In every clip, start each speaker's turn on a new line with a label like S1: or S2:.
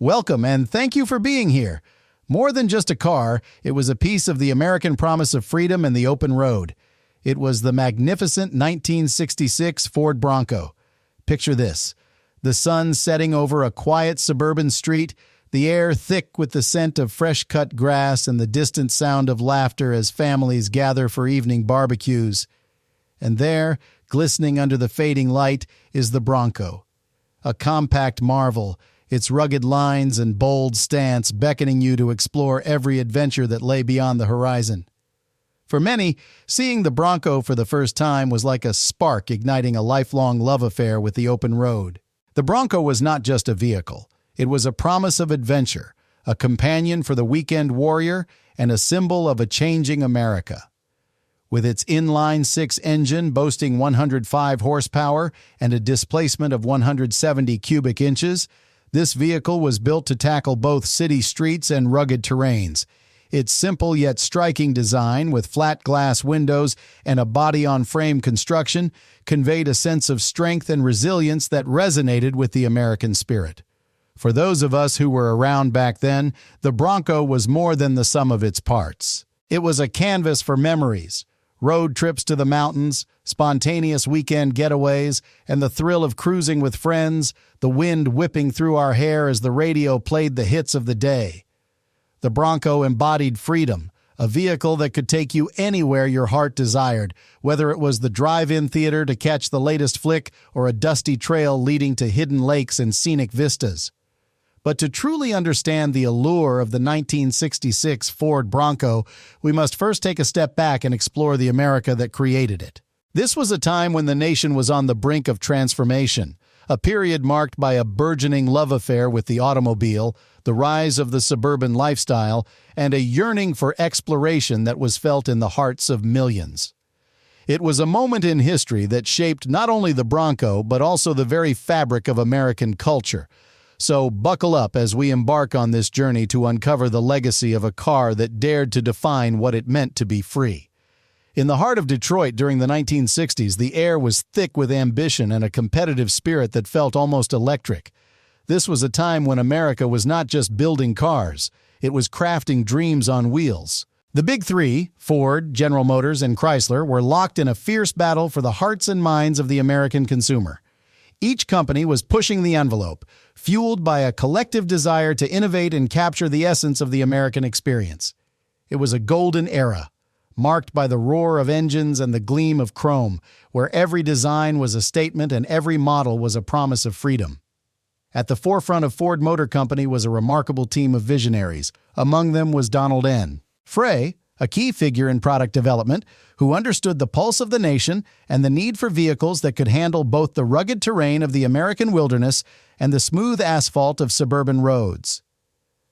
S1: Welcome and thank you for being here. More than just a car, it was a piece of the American promise of freedom and the open road. It was the magnificent 1966 Ford Bronco. Picture this: the sun setting over a quiet suburban street, the air thick with the scent of fresh-cut grass and the distant sound of laughter as families gather for evening barbecues. And there, glistening under the fading light, is the Bronco. A compact marvel, its rugged lines and bold stance beckoning you to explore every adventure that lay beyond the horizon. For many, seeing the Bronco for the first time was like a spark igniting a lifelong love affair with the open road. The Bronco was not just a vehicle. It was a promise of adventure, a companion for the weekend warrior, and a symbol of a changing America. With its inline-six engine boasting 105 horsepower and a displacement of 170 cubic inches, this vehicle was built to tackle both city streets and rugged terrains. Its simple yet striking design, with flat glass windows and a body-on-frame construction, conveyed a sense of strength and resilience that resonated with the American spirit. For those of us who were around back then, the Bronco was more than the sum of its parts. It was a canvas for memories, road trips to the mountains, spontaneous weekend getaways, and the thrill of cruising with friends, the wind whipping through our hair as the radio played the hits of the day. The Bronco embodied freedom, a vehicle that could take you anywhere your heart desired, whether it was the drive-in theater to catch the latest flick or a dusty trail leading to hidden lakes and scenic vistas. But to truly understand the allure of the 1966 Ford Bronco, we must first take a step back and explore the America that created it. This was a time when the nation was on the brink of transformation, a period marked by a burgeoning love affair with the automobile, the rise of the suburban lifestyle, and a yearning for exploration that was felt in the hearts of millions. It was a moment in history that shaped not only the Bronco but also the very fabric of American culture. So buckle up as we embark on this journey to uncover the legacy of a car that dared to define what it meant to be free. In the heart of Detroit during the 1960s, the air was thick with ambition and a competitive spirit that felt almost electric. This was a time when America was not just building cars, it was crafting dreams on wheels. The Big Three, Ford, General Motors, and Chrysler, were locked in a fierce battle for the hearts and minds of the American consumer. Each company was pushing the envelope, fueled by a collective desire to innovate and capture the essence of the American experience. It was a golden era, marked by the roar of engines and the gleam of chrome, where every design was a statement and every model was a promise of freedom. At the forefront of Ford Motor Company was a remarkable team of visionaries. Among them was Donald N. Frey, a key figure in product development, who understood the pulse of the nation and the need for vehicles that could handle both the rugged terrain of the American wilderness and the smooth asphalt of suburban roads.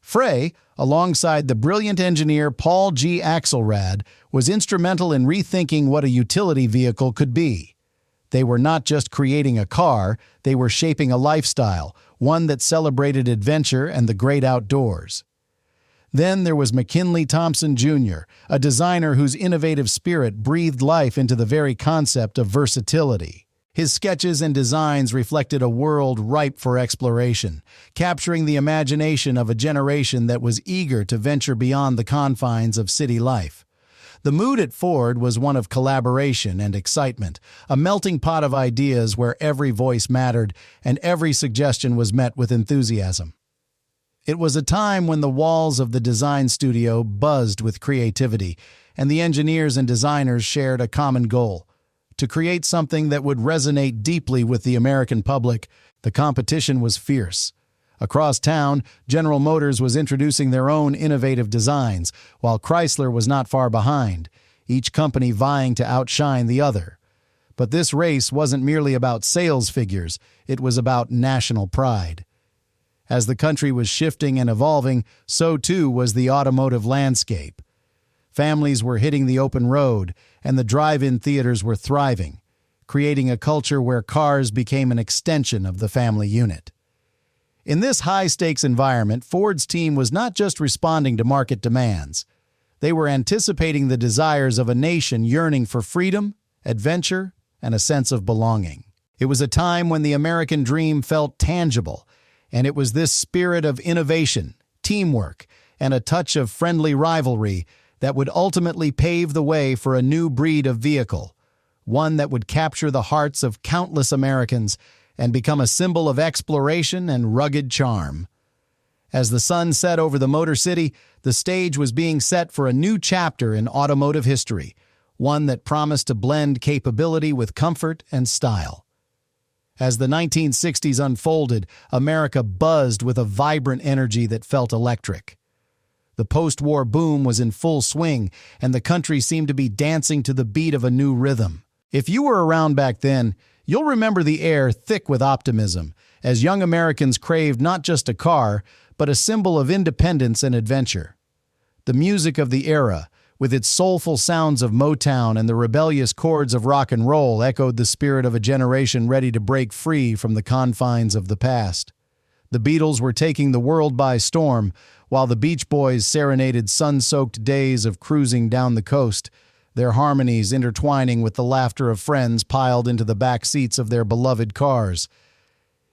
S1: Frey, alongside the brilliant engineer Paul G. Axelrad, was instrumental in rethinking what a utility vehicle could be. They were not just creating a car, they were shaping a lifestyle, one that celebrated adventure and the great outdoors. Then there was McKinley Thompson Jr., a designer whose innovative spirit breathed life into the very concept of versatility. His sketches and designs reflected a world ripe for exploration, capturing the imagination of a generation that was eager to venture beyond the confines of city life. The mood at Ford was one of collaboration and excitement, a melting pot of ideas where every voice mattered and every suggestion was met with enthusiasm. It was a time when the walls of the design studio buzzed with creativity, and the engineers and designers shared a common goal: to create something that would resonate deeply with the American public. The competition was fierce. Across town, General Motors was introducing their own innovative designs, while Chrysler was not far behind, each company vying to outshine the other. But this race wasn't merely about sales figures, it was about national pride. As the country was shifting and evolving, so too was the automotive landscape. Families were hitting the open road, and the drive-in theaters were thriving, creating a culture where cars became an extension of the family unit. In this high-stakes environment, Ford's team was not just responding to market demands. They were anticipating the desires of a nation yearning for freedom, adventure, and a sense of belonging. It was a time when the American dream felt tangible, And it was this spirit of innovation, teamwork, and a touch of friendly rivalry that would ultimately pave the way for a new breed of vehicle, one that would capture the hearts of countless Americans and become a symbol of exploration and rugged charm. As the sun set over the Motor City, the stage was being set for a new chapter in automotive history, one that promised to blend capability with comfort and style. As the 1960s unfolded, America buzzed with a vibrant energy that felt electric. The post-war boom was in full swing, and the country seemed to be dancing to the beat of a new rhythm. If you were around back then, you'll remember the air thick with optimism, as young Americans craved not just a car, but a symbol of independence and adventure. The music of the era, with its soulful sounds of Motown and the rebellious chords of rock and roll, echoed the spirit of a generation ready to break free from the confines of the past. The Beatles were taking the world by storm, while the Beach Boys serenaded sun-soaked days of cruising down the coast, their harmonies intertwining with the laughter of friends piled into the back seats of their beloved cars.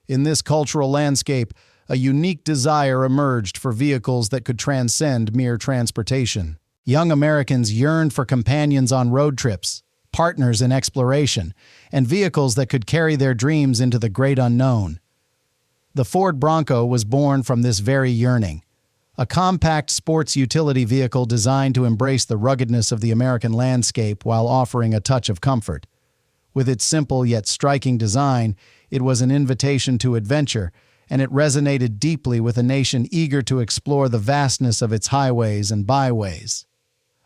S1: In this cultural landscape, a unique desire emerged for vehicles that could transcend mere transportation. Young Americans yearned for companions on road trips, partners in exploration, and vehicles that could carry their dreams into the great unknown. The Ford Bronco was born from this very yearning, a compact sports utility vehicle designed to embrace the ruggedness of the American landscape while offering a touch of comfort. With its simple yet striking design, it was an invitation to adventure, and it resonated deeply with a nation eager to explore the vastness of its highways and byways.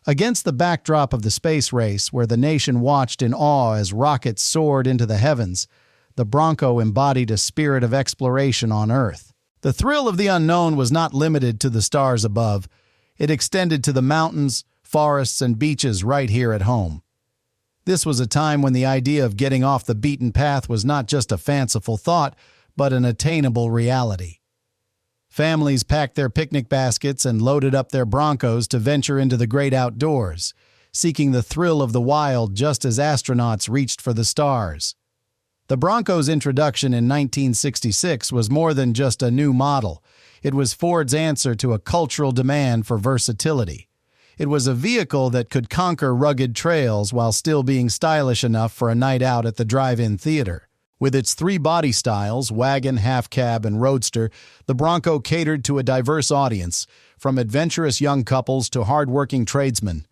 S1: Against the backdrop of the space race, where the nation watched in awe as rockets soared into the heavens, the Bronco embodied a spirit of exploration on Earth. The thrill of the unknown was not limited to the stars above. It extended to the mountains, forests, and beaches right here at home. This was a time when the idea of getting off the beaten path was not just a fanciful thought, but an attainable reality. Families packed their picnic baskets and loaded up their Broncos to venture into the great outdoors, seeking the thrill of the wild just as astronauts reached for the stars. The Bronco's introduction in 1966 was more than just a new model. It was Ford's answer to a cultural demand for versatility. It was a vehicle that could conquer rugged trails while still being stylish enough for a night out at the drive-in theater. With its three body styles, wagon, half-cab, and roadster, the Bronco catered to a diverse audience, from adventurous young couples to hard-working tradesmen.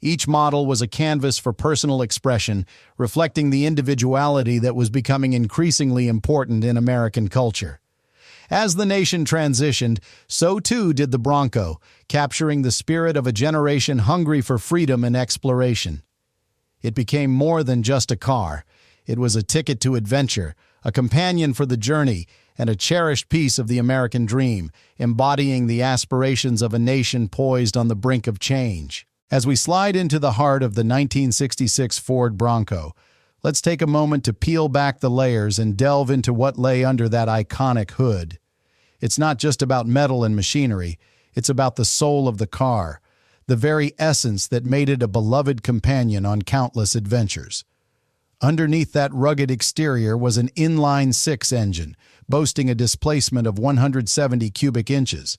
S1: Each model was a canvas for personal expression, reflecting the individuality that was becoming increasingly important in American culture. As the nation transitioned, so too did the Bronco, capturing the spirit of a generation hungry for freedom and exploration. It became more than just a car. It was a ticket to adventure, a companion for the journey, and a cherished piece of the American dream, embodying the aspirations of a nation poised on the brink of change. As we slide into the heart of the 1966 Ford Bronco, let's take a moment to peel back the layers and delve into what lay under that iconic hood. It's not just about metal and machinery, it's about the soul of the car, the very essence that made it a beloved companion on countless adventures. Underneath that rugged exterior was an inline-six engine, boasting a displacement of 170 cubic inches.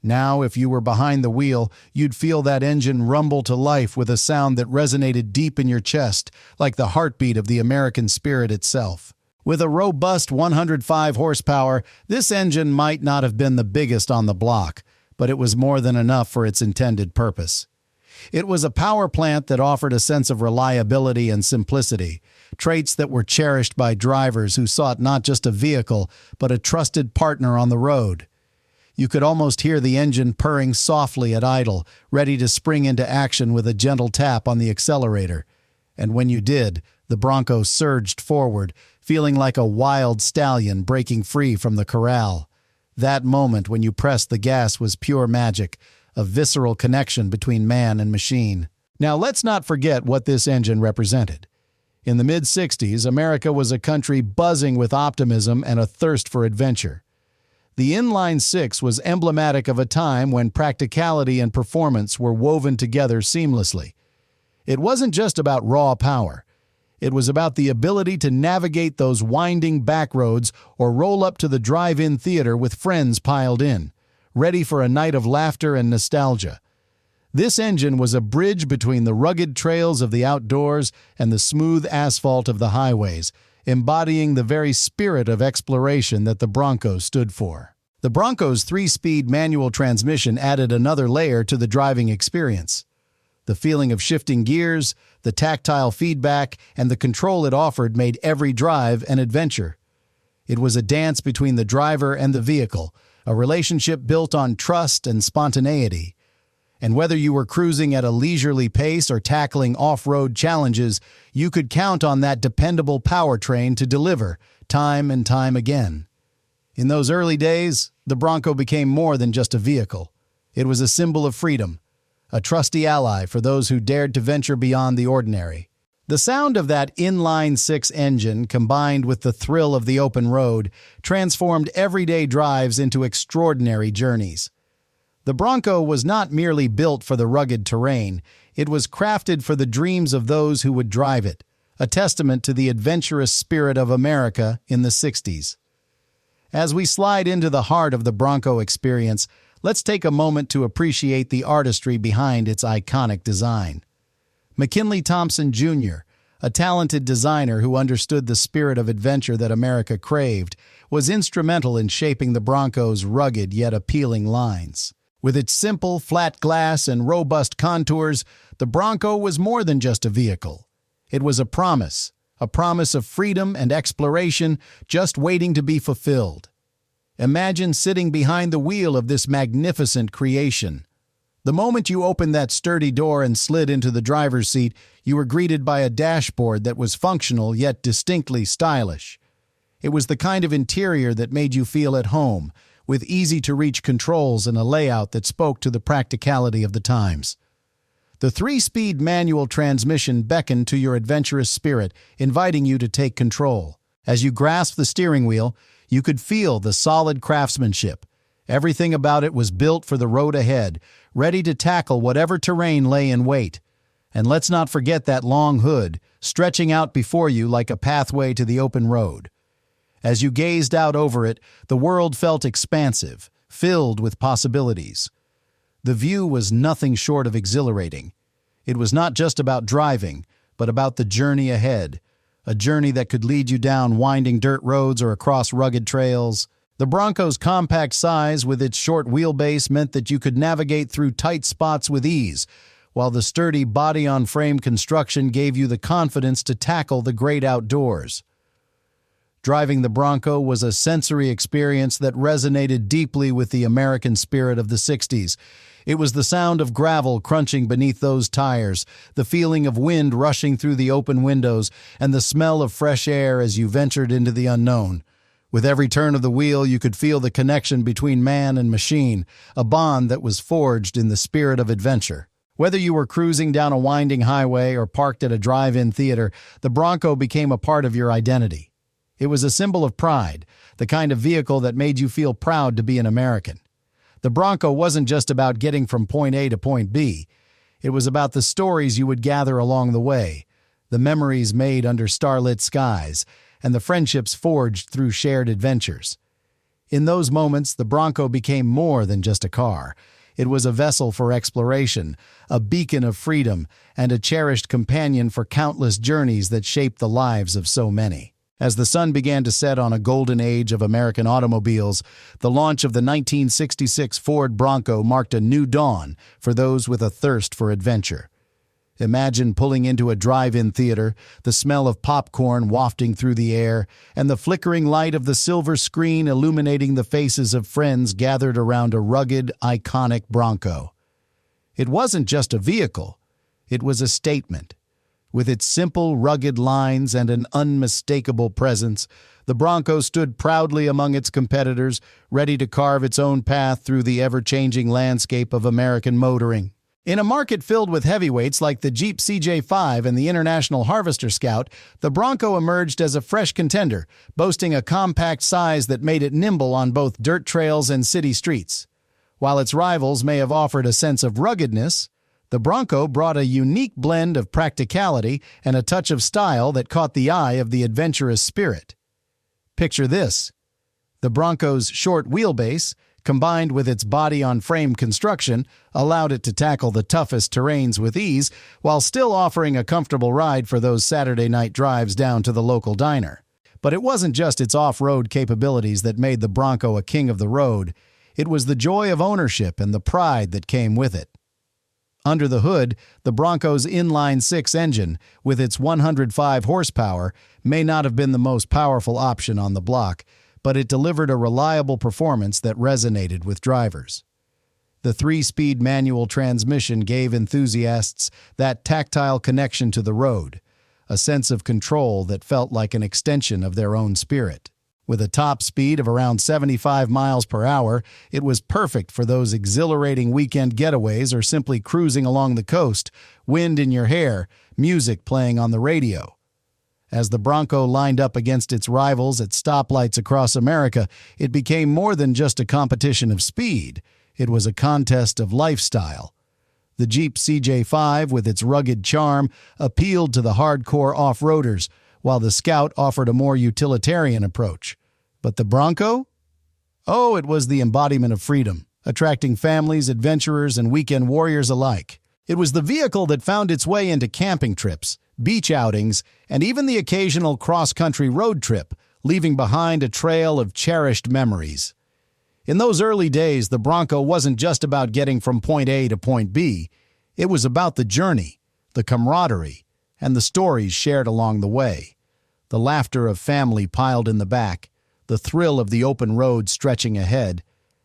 S1: Now, if you were behind the wheel, you'd feel that engine rumble to life with a sound that resonated deep in your chest, like the heartbeat of the American spirit itself. With a robust 105 horsepower, this engine might not have been the biggest on the block, but it was more than enough for its intended purpose. It was a power plant that offered a sense of reliability and simplicity, traits that were cherished by drivers who sought not just a vehicle, but a trusted partner on the road. You could almost hear the engine purring softly at idle, ready to spring into action with a gentle tap on the accelerator. And when you did, the Bronco surged forward, feeling like a wild stallion breaking free from the corral. That moment when you pressed the gas was pure magic, a visceral connection between man and machine. Now, let's not forget what this engine represented. In the mid-60s, America was a country buzzing with optimism and a thirst for adventure. The inline-six was emblematic of a time when practicality and performance were woven together seamlessly. It wasn't just about raw power. It was about the ability to navigate those winding back roads or roll up to the drive-in theater with friends piled in, ready for a night of laughter and nostalgia. This engine was a bridge between the rugged trails of the outdoors and the smooth asphalt of the highways, embodying the very spirit of exploration that the Bronco stood for. The Bronco's 3-speed manual transmission added another layer to the driving experience. The feeling of shifting gears, the tactile feedback, and the control it offered made every drive an adventure. It was a dance between the driver and the vehicle, a relationship built on trust and spontaneity. And whether you were cruising at a leisurely pace or tackling off-road challenges, you could count on that dependable powertrain to deliver, time and time again. In those early days, the Bronco became more than just a vehicle. It was a symbol of freedom, a trusty ally for those who dared to venture beyond the ordinary. The sound of that inline-six engine, combined with the thrill of the open road, transformed everyday drives into extraordinary journeys. The Bronco was not merely built for the rugged terrain, it was crafted for the dreams of those who would drive it, a testament to the adventurous spirit of America in the 60s. As we slide into the heart of the Bronco experience, let's take a moment to appreciate the artistry behind its iconic design. McKinley Thompson Jr., a talented designer who understood the spirit of adventure that America craved, was instrumental in shaping the Bronco's rugged yet appealing lines. With its simple, flat glass and robust contours, the Bronco was more than just a vehicle. It was a promise of freedom and exploration just waiting to be fulfilled. Imagine sitting behind the wheel of this magnificent creation. The moment you opened that sturdy door and slid into the driver's seat, you were greeted by a dashboard that was functional yet distinctly stylish. It was the kind of interior that made you feel at home, with easy-to-reach controls and a layout that spoke to the practicality of the times. The 3-speed manual transmission beckoned to your adventurous spirit, inviting you to take control. As you grasped the steering wheel, you could feel the solid craftsmanship. Everything about it was built for the road ahead, ready to tackle whatever terrain lay in wait. And let's not forget that long hood, stretching out before you like a pathway to the open road. As you gazed out over it, the world felt expansive, filled with possibilities. The view was nothing short of exhilarating. It was not just about driving, but about the journey ahead, a journey that could lead you down winding dirt roads or across rugged trails. The Bronco's compact size with its short wheelbase meant that you could navigate through tight spots with ease, while the sturdy body-on-frame construction gave you the confidence to tackle the great outdoors. Driving the Bronco was a sensory experience that resonated deeply with the American spirit of the 60s. It was the sound of gravel crunching beneath those tires, the feeling of wind rushing through the open windows, and the smell of fresh air as you ventured into the unknown. With every turn of the wheel, you could feel the connection between man and machine, a bond that was forged in the spirit of adventure. Whether you were cruising down a winding highway or parked at a drive-in theater, the Bronco became a part of your identity. It was a symbol of pride, the kind of vehicle that made you feel proud to be an American. The Bronco wasn't just about getting from point A to point B. It was about the stories you would gather along the way, the memories made under starlit skies, and the friendships forged through shared adventures. In those moments, the Bronco became more than just a car. It was a vessel for exploration, a beacon of freedom, and a cherished companion for countless journeys that shaped the lives of so many. As the sun began to set on a golden age of American automobiles, the launch of the 1966 Ford Bronco marked a new dawn for those with a thirst for adventure. Imagine pulling into a drive-in theater, the smell of popcorn wafting through the air, and the flickering light of the silver screen illuminating the faces of friends gathered around a rugged, iconic Bronco. It wasn't just a vehicle, it was a statement. With its simple, rugged lines and an unmistakable presence, the Bronco stood proudly among its competitors, ready to carve its own path through the ever-changing landscape of American motoring. In a market filled with heavyweights like the Jeep CJ5 and the International Harvester Scout, the Bronco emerged as a fresh contender, boasting a compact size that made it nimble on both dirt trails and city streets. While its rivals may have offered a sense of ruggedness, The Bronco brought a unique blend of practicality and a touch of style that caught the eye of the adventurous spirit. Picture this. The Bronco's short wheelbase, combined with its body-on-frame construction, allowed it to tackle the toughest terrains with ease while still offering a comfortable ride for those Saturday night drives down to the local diner. But it wasn't just its off-road capabilities that made the Bronco a king of the road. It was the joy of ownership and the pride that came with it. Under the hood, the Bronco's inline-six engine, with its 105 horsepower, may not have been the most powerful option on the block, but it delivered a reliable performance that resonated with drivers. The 3-speed manual transmission gave enthusiasts that tactile connection to the road, a sense of control that felt like an extension of their own spirit. With a top speed of around 75 miles per hour, it was perfect for those exhilarating weekend getaways or simply cruising along the coast, wind in your hair, music playing on the radio. As the Bronco lined up against its rivals at stoplights across America, it became more than just a competition of speed. It was a contest of lifestyle. The Jeep CJ5, with its rugged charm, appealed to the hardcore off-roaders, while the Scout offered a more utilitarian approach. But the Bronco? Oh, it was the embodiment of freedom, attracting families, adventurers, and weekend warriors alike. It was the vehicle that found its way into camping trips, beach outings, and even the occasional cross-country road trip, leaving behind a trail of cherished memories. In those early days, the Bronco wasn't just about getting from point A to point B. It was about the journey, the camaraderie, and the stories shared along the way. The laughter of family piled in the back, the thrill of the open road stretching ahead,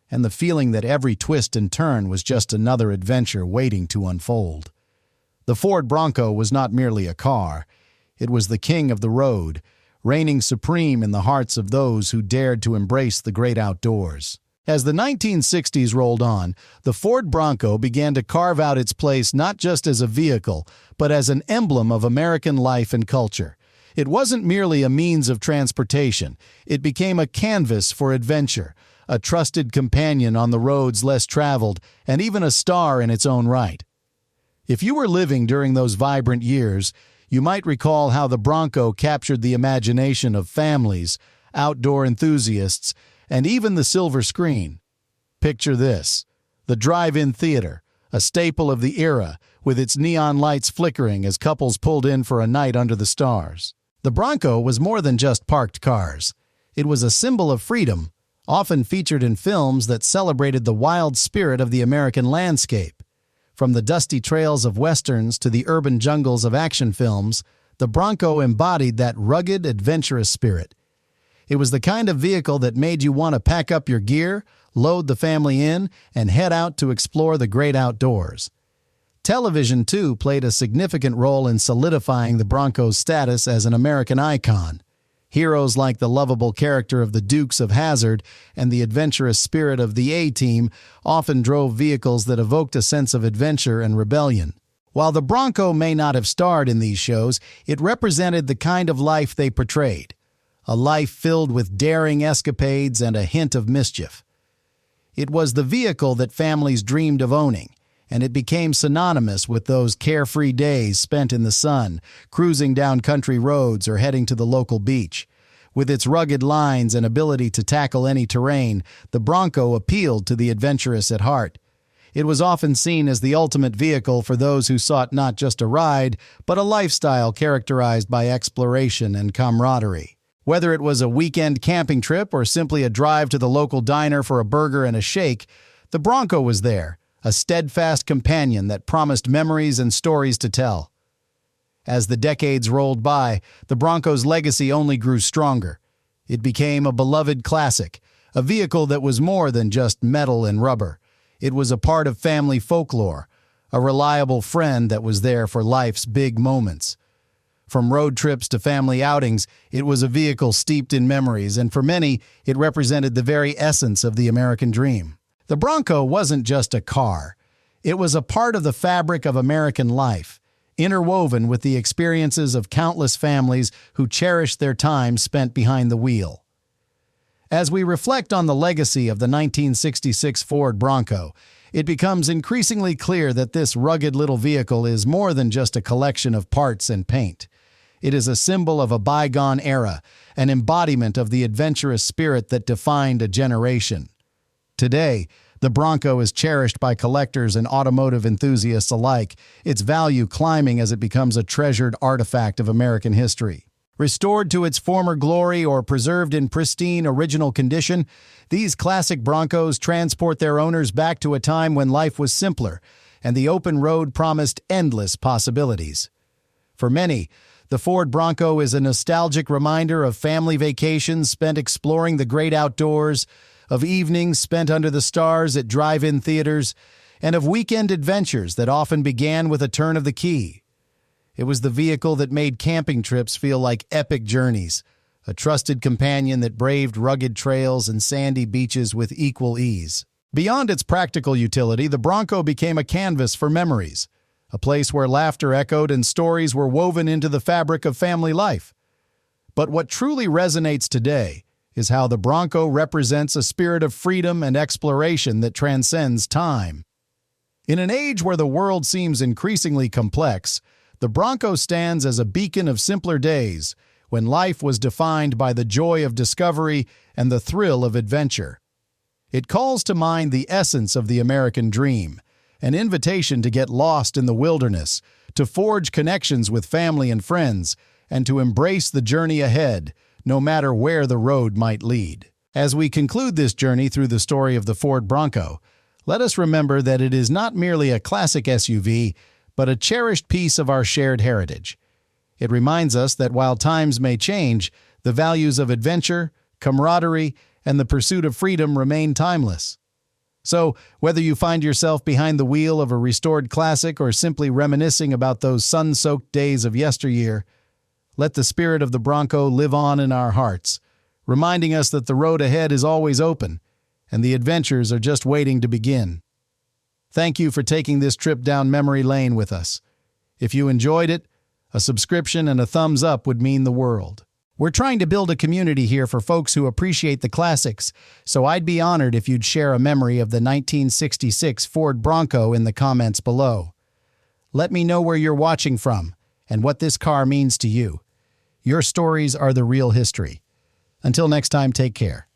S1: and the feeling that every twist and turn was just another adventure waiting to unfold. The Ford Bronco was not merely a car. It was the king of the road, reigning supreme in the hearts of those who dared to embrace the great outdoors. As the 1960s rolled on, the Ford Bronco began to carve out its place not just as a vehicle, but as an emblem of American life and culture. It wasn't merely a means of transportation. It became a canvas for adventure, a trusted companion on the roads less traveled, and even a star in its own right. If you were living during those vibrant years, you might recall how the Bronco captured the imagination of families, outdoor enthusiasts, and even the silver screen. Picture this: the drive-in theater, a staple of the era, with its neon lights flickering as couples pulled in for a night under the stars. The Bronco was more than just parked cars. It was a symbol of freedom, often featured in films that celebrated the wild spirit of the American landscape. From the dusty trails of westerns to the urban jungles of action films, the Bronco embodied that rugged, adventurous spirit. It was the kind of vehicle that made you want to pack up your gear, load the family in, and head out to explore the great outdoors. Television, too, played a significant role in solidifying the Bronco's status as an American icon. Heroes like the lovable character of the Dukes of Hazzard and the adventurous spirit of the A-Team often drove vehicles that evoked a sense of adventure and rebellion. While the Bronco may not have starred in these shows, it represented the kind of life they portrayed. A life filled with daring escapades and a hint of mischief. It was the vehicle that families dreamed of owning, and it became synonymous with those carefree days spent in the sun, cruising down country roads or heading to the local beach. With its rugged lines and ability to tackle any terrain, the Bronco appealed to the adventurous at heart. It was often seen as the ultimate vehicle for those who sought not just a ride, but a lifestyle characterized by exploration and camaraderie. Whether it was a weekend camping trip or simply a drive to the local diner for a burger and a shake, the Bronco was there, a steadfast companion that promised memories and stories to tell. As the decades rolled by, the Bronco's legacy only grew stronger. It became a beloved classic, a vehicle that was more than just metal and rubber. It was a part of family folklore, a reliable friend that was there for life's big moments. From road trips to family outings, it was a vehicle steeped in memories, and for many, it represented the very essence of the American dream. The Bronco wasn't just a car. It was a part of the fabric of American life, interwoven with the experiences of countless families who cherished their time spent behind the wheel. As we reflect on the legacy of the 1966 Ford Bronco, it becomes increasingly clear that this rugged little vehicle is more than just a collection of parts and paint. It is a symbol of a bygone era, an embodiment of the adventurous spirit that defined a generation. Today, the Bronco is cherished by collectors and automotive enthusiasts alike, its value climbing as it becomes a treasured artifact of American history. Restored to its former glory or preserved in pristine original condition, these classic Broncos transport their owners back to a time when life was simpler and the open road promised endless possibilities. For many, the Ford Bronco is a nostalgic reminder of family vacations spent exploring the great outdoors, of evenings spent under the stars at drive-in theaters, and of weekend adventures that often began with a turn of the key. It was the vehicle that made camping trips feel like epic journeys, a trusted companion that braved rugged trails and sandy beaches with equal ease. Beyond its practical utility, the Bronco became a canvas for memories, a place where laughter echoed and stories were woven into the fabric of family life. But what truly resonates today is how the Bronco represents a spirit of freedom and exploration that transcends time. In an age where the world seems increasingly complex, the Bronco stands as a beacon of simpler days, when life was defined by the joy of discovery and the thrill of adventure. It calls to mind the essence of the American dream, an invitation to get lost in the wilderness, to forge connections with family and friends, and to embrace the journey ahead, no matter where the road might lead. As we conclude this journey through the story of the Ford Bronco, let us remember that it is not merely a classic SUV, but a cherished piece of our shared heritage. It reminds us that while times may change, the values of adventure, camaraderie, and the pursuit of freedom remain timeless. So, whether you find yourself behind the wheel of a restored classic or simply reminiscing about those sun-soaked days of yesteryear, let the spirit of the Bronco live on in our hearts, reminding us that the road ahead is always open, and the adventures are just waiting to begin. Thank you for taking this trip down memory lane with us. If you enjoyed it, a subscription and a thumbs up would mean the world. We're trying to build a community here for folks who appreciate the classics, so I'd be honored if you'd share a memory of the 1966 Ford Bronco in the comments below. Let me know where you're watching from and what this car means to you. Your stories are the real history. Until next time, take care.